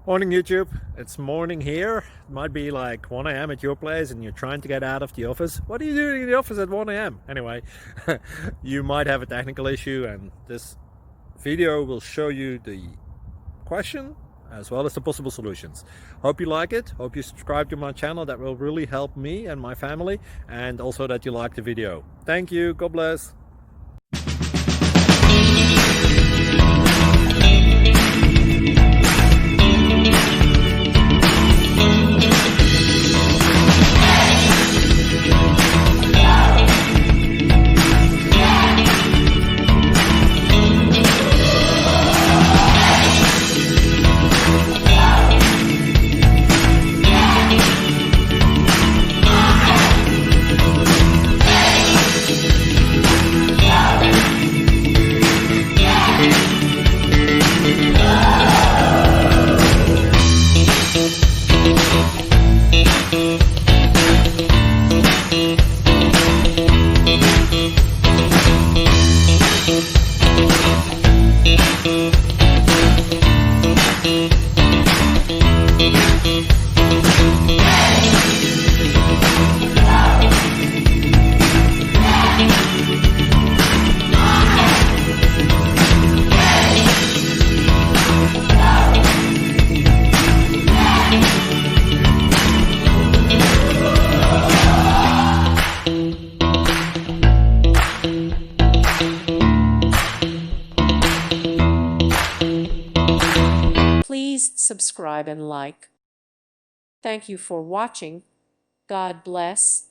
Morning YouTube, it's morning here. It might be like 1 a.m. at your place and you're trying to get out of the office. What are you doing in the office at 1 a.m.? Anyway, you might have a technical issue and this video will show you the question as well as the possible solutions. Hope you like it, hope you subscribe to my channel. That will really help me and my family, and also that you like the video. Thank you, God bless. Please subscribe and like. Thank you for watching. God bless.